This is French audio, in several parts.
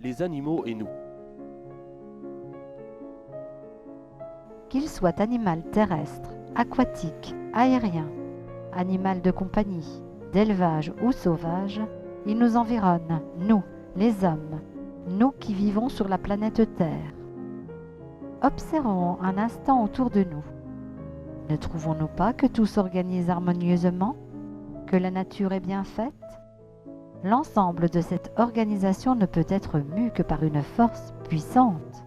les animaux et nous. Qu'il soit animal terrestre, aquatique, aérien, animal de compagnie, d'élevage ou sauvage, il nous environne, nous, les hommes, nous qui vivons sur la planète Terre. Observons un instant autour de nous. Ne trouvons-nous pas que tout s'organise harmonieusement, que la nature est bien faite? L'ensemble de cette organisation ne peut être mue que par une force puissante.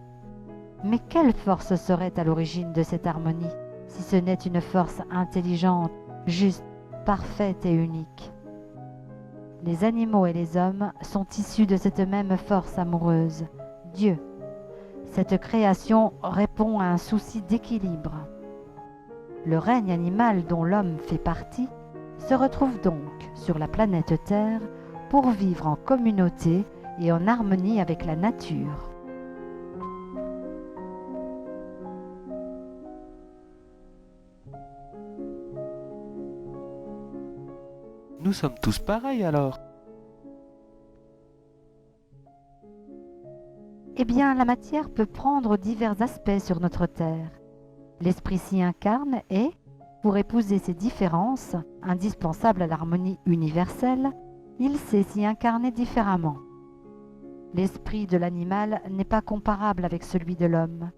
Mais quelle force serait à l'origine de cette harmonie, si ce n'est une force intelligente, juste, parfaite et unique? Les animaux et les hommes sont issus de cette même force amoureuse, Dieu. Cette création répond à un souci d'équilibre. Le règne animal dont l'homme fait partie se retrouve donc sur la planète Terre pour vivre en communauté et en harmonie avec la nature. Nous sommes tous pareils alors. Eh bien, la matière peut prendre divers aspects sur notre Terre. L'esprit s'y incarne et, pour épouser ces différences, indispensables à l'harmonie universelle, il sait s'y incarner différemment. L'esprit de l'animal n'est pas comparable avec celui de l'homme.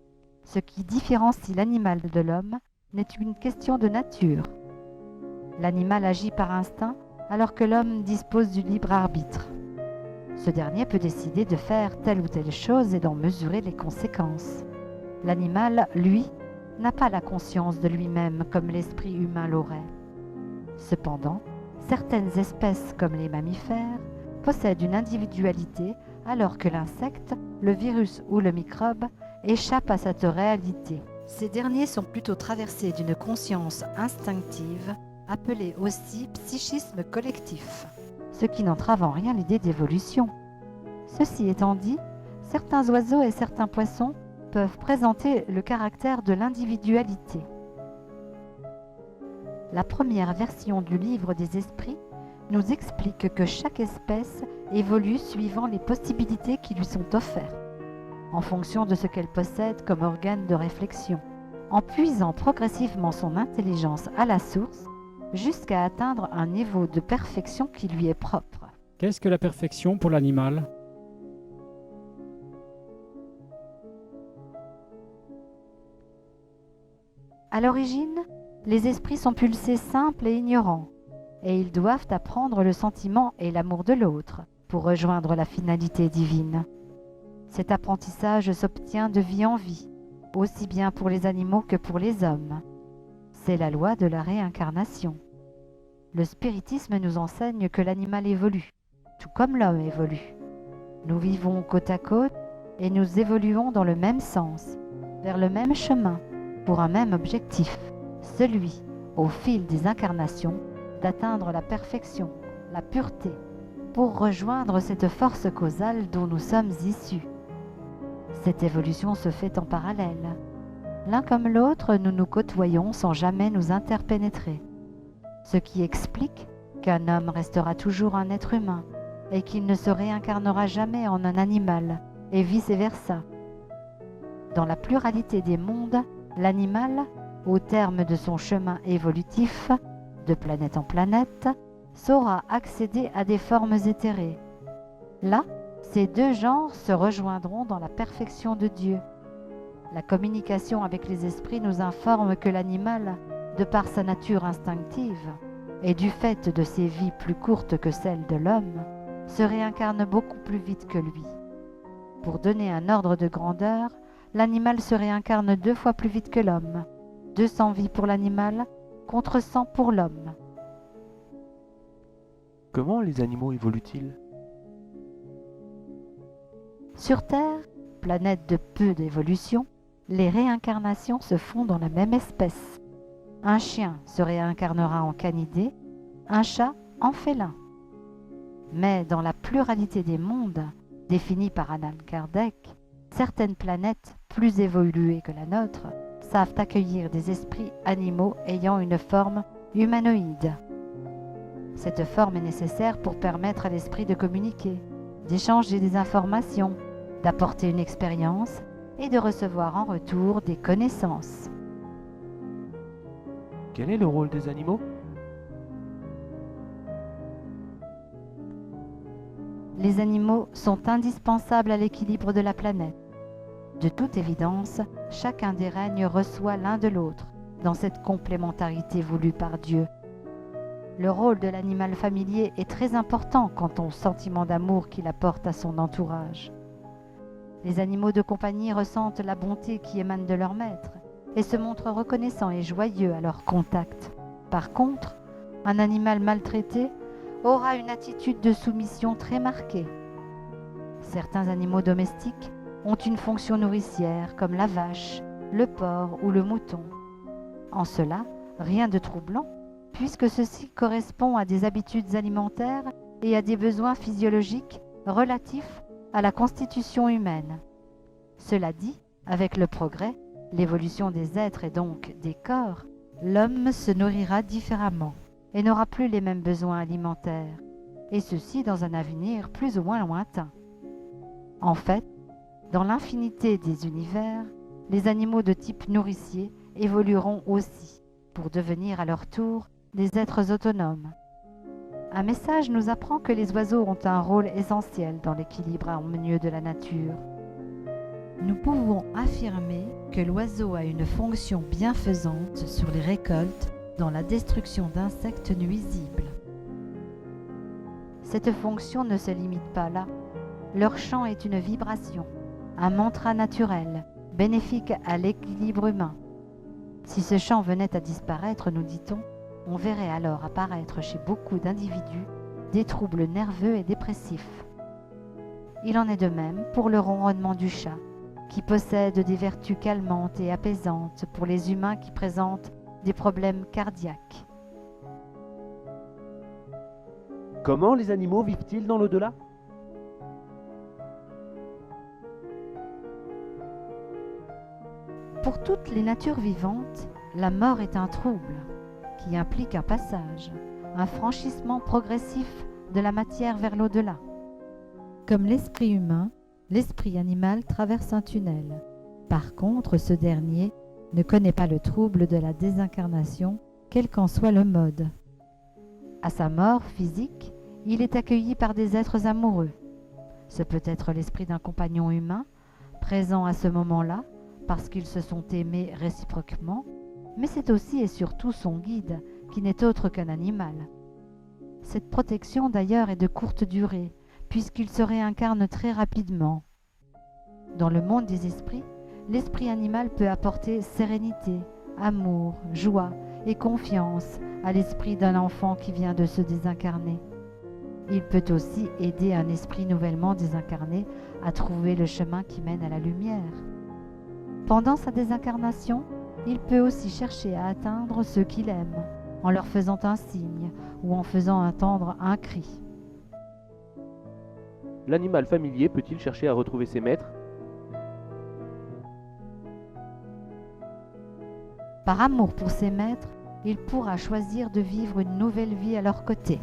Ce qui différencie l'animal de l'homme n'est qu'une question de nature. L'animal agit par instinct alors que l'homme dispose du libre arbitre. Ce dernier peut décider de faire telle ou telle chose et d'en mesurer les conséquences. L'animal, lui, n'a pas la conscience de lui-même comme l'esprit humain l'aurait. Cependant, certaines espèces comme les mammifères possèdent une individualité alors que l'insecte, le virus ou le microbe échappe à cette réalité. Ces derniers sont plutôt traversés d'une conscience instinctive appelée aussi psychisme collectif, ce qui n'entrave en rien l'idée d'évolution. Ceci étant dit, certains oiseaux et certains poissons peuvent présenter le caractère de l'individualité. La première version du livre des esprits nous explique que chaque espèce évolue suivant les possibilités qui lui sont offertes, en fonction de ce qu'elle possède comme organe de réflexion, en puisant progressivement son intelligence à la source jusqu'à atteindre un niveau de perfection qui lui est propre. Qu'est-ce que la perfection pour l'animal ? À l'origine, les esprits sont pulsés simples et ignorants, et ils doivent apprendre le sentiment et l'amour de l'autre pour rejoindre la finalité divine. Cet apprentissage s'obtient de vie en vie, aussi bien pour les animaux que pour les hommes. C'est la loi de la réincarnation. Le spiritisme nous enseigne que l'animal évolue, tout comme l'homme évolue. Nous vivons côte à côte et nous évoluons dans le même sens, vers le même chemin, pour un même objectif, celui, au fil des incarnations, d'atteindre la perfection, la pureté, pour rejoindre cette force causale dont nous sommes issus. Cette évolution se fait en parallèle. L'un comme l'autre, nous nous côtoyons sans jamais nous interpénétrer, ce qui explique qu'un homme restera toujours un être humain et qu'il ne se réincarnera jamais en un animal, et vice-versa. Dans la pluralité des mondes, l'animal, au terme de son chemin évolutif, de planète en planète, saura accéder à des formes éthérées. Là, ces deux genres se rejoindront dans la perfection de Dieu. La communication avec les esprits nous informe que l'animal, de par sa nature instinctive, et du fait de ses vies plus courtes que celles de l'homme, se réincarne beaucoup plus vite que lui. Pour donner un ordre de grandeur, l'animal se réincarne 2 fois plus vite que l'homme, 200 vies pour l'animal contre 100 pour l'homme. Comment les animaux évoluent-ils? Sur Terre, planète de peu d'évolution, les réincarnations se font dans la même espèce. Un chien se réincarnera en canidé, un chat en félin. Mais dans la pluralité des mondes, définis par Allan Kardec, certaines planètes plus évoluées que la nôtre savent accueillir des esprits animaux ayant une forme humanoïde. Cette forme est nécessaire pour permettre à l'esprit de communiquer, d'échanger des informations d'apporter une expérience et de recevoir en retour des connaissances. Quel est le rôle des animaux? Les animaux sont indispensables à l'équilibre de la planète. De toute évidence, chacun des règnes reçoit l'un de l'autre dans cette complémentarité voulue par Dieu. Le rôle de l'animal familier est très important quant au sentiment d'amour qu'il apporte à son entourage. Les animaux de compagnie ressentent la bonté qui émane de leur maître et se montrent reconnaissants et joyeux à leur contact. Par contre, un animal maltraité aura une attitude de soumission très marquée. Certains animaux domestiques ont une fonction nourricière comme la vache, le porc ou le mouton. En cela, rien de troublant, puisque ceci correspond à des habitudes alimentaires et à des besoins physiologiques relatifs à la constitution humaine. Cela dit, avec le progrès, l'évolution des êtres et donc des corps, l'homme se nourrira différemment et n'aura plus les mêmes besoins alimentaires, et ceci dans un avenir plus ou moins lointain. En fait, dans l'infinité des univers, les animaux de type nourricier évolueront aussi pour devenir à leur tour des êtres autonomes. Un message nous apprend que les oiseaux ont un rôle essentiel dans l'équilibre harmonieux de la nature. Nous pouvons affirmer que l'oiseau a une fonction bienfaisante sur les récoltes dans la destruction d'insectes nuisibles. Cette fonction ne se limite pas là. Leur chant est une vibration, un mantra naturel, bénéfique à l'équilibre humain. Si ce chant venait à disparaître, nous dit-on, on verrait alors apparaître chez beaucoup d'individus des troubles nerveux et dépressifs. Il en est de même pour le ronronnement du chat, qui possède des vertus calmantes et apaisantes pour les humains qui présentent des problèmes cardiaques. Comment les animaux vivent-ils dans l'au-delà? Pour toutes les natures vivantes, la mort est un trouble qui implique un passage, un franchissement progressif de la matière vers l'au-delà. Comme l'esprit humain, l'esprit animal traverse un tunnel. Par contre, ce dernier ne connaît pas le trouble de la désincarnation, quel qu'en soit le mode. À sa mort physique, il est accueilli par des êtres amoureux. Ce peut être l'esprit d'un compagnon humain, présent à ce moment-là, parce qu'ils se sont aimés réciproquement, mais c'est aussi et surtout son guide, qui n'est autre qu'un animal. Cette protection d'ailleurs est de courte durée, puisqu'il se réincarne très rapidement. Dans le monde des esprits, l'esprit animal peut apporter sérénité, amour, joie et confiance à l'esprit d'un enfant qui vient de se désincarner. Il peut aussi aider un esprit nouvellement désincarné à trouver le chemin qui mène à la lumière. Pendant sa désincarnation, il peut aussi chercher à atteindre ceux qu'il aime, en leur faisant un signe ou en faisant entendre un cri. L'animal familier peut-il chercher à retrouver ses maîtres? Par amour pour ses maîtres, il pourra choisir de vivre une nouvelle vie à leur côté.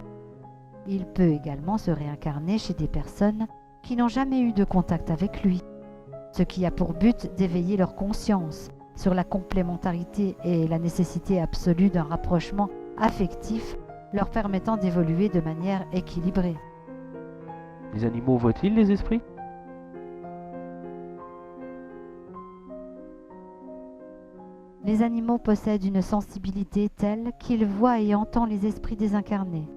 Il peut également se réincarner chez des personnes qui n'ont jamais eu de contact avec lui, ce qui a pour but d'éveiller leur conscience sur la complémentarité et la nécessité absolue d'un rapprochement affectif leur permettant d'évoluer de manière équilibrée. Les animaux voient-ils les esprits? Les animaux possèdent une sensibilité telle qu'ils voient et entendent les esprits désincarnés.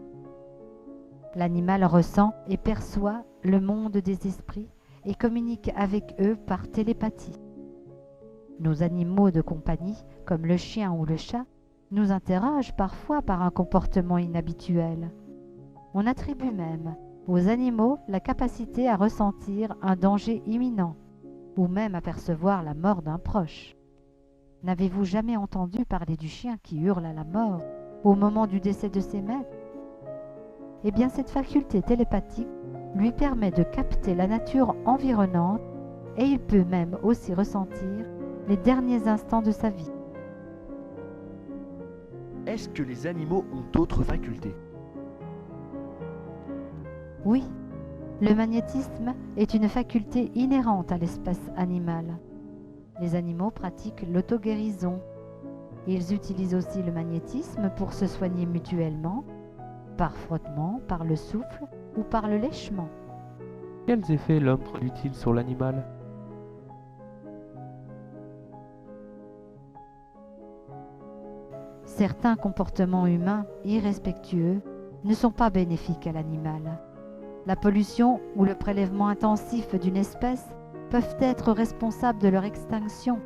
L'animal ressent et perçoit le monde des esprits et communique avec eux par télépathie. Nos animaux de compagnie, comme le chien ou le chat, nous interrogent parfois par un comportement inhabituel. On attribue même aux animaux la capacité à ressentir un danger imminent ou même à percevoir la mort d'un proche. N'avez-vous jamais entendu parler du chien qui hurle à la mort au moment du décès de ses maîtres? Eh bien, cette faculté télépathique lui permet de capter la nature environnante et il peut même aussi ressentir les derniers instants de sa vie. Est-ce que les animaux ont d'autres facultés? Oui, Le magnétisme est une faculté inhérente à l'espèce animale. Les animaux pratiquent l'auto-guérison. Ils utilisent aussi le magnétisme pour se soigner mutuellement, par frottement, par le souffle ou par le lèchement. Quels effets l'homme produit-il sur l'animal? Certains comportements humains irrespectueux ne sont pas bénéfiques à l'animal. La pollution ou le prélèvement intensif d'une espèce peuvent être responsables de leur extinction.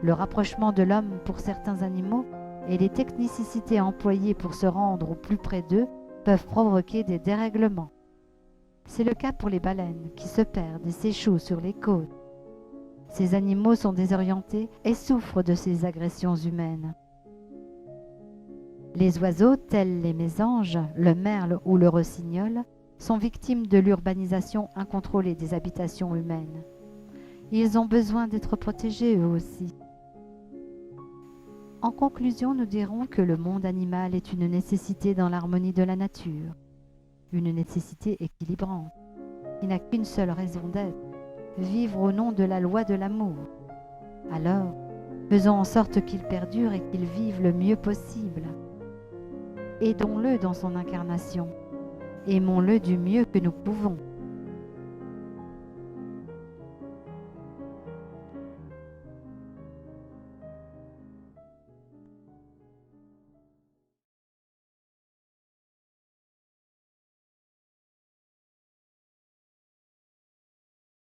Le rapprochement de l'homme pour certains animaux et les technicités employées pour se rendre au plus près d'eux peuvent provoquer des dérèglements. C'est le cas pour les baleines qui se perdent et s'échouent sur les côtes. Ces animaux sont désorientés et souffrent de ces agressions humaines. Les oiseaux, tels les mésanges, le merle ou le rossignol, sont victimes de l'urbanisation incontrôlée des habitations humaines. Ils ont besoin d'être protégés eux aussi. En conclusion, nous dirons que le monde animal est une nécessité dans l'harmonie de la nature, une nécessité équilibrante, qui n'a qu'une seule raison d'être, vivre au nom de la loi de l'amour. Alors, faisons en sorte qu'il perdure et qu'il vive le mieux possible. Aidons-le dans son incarnation. Aimons-le du mieux que nous pouvons.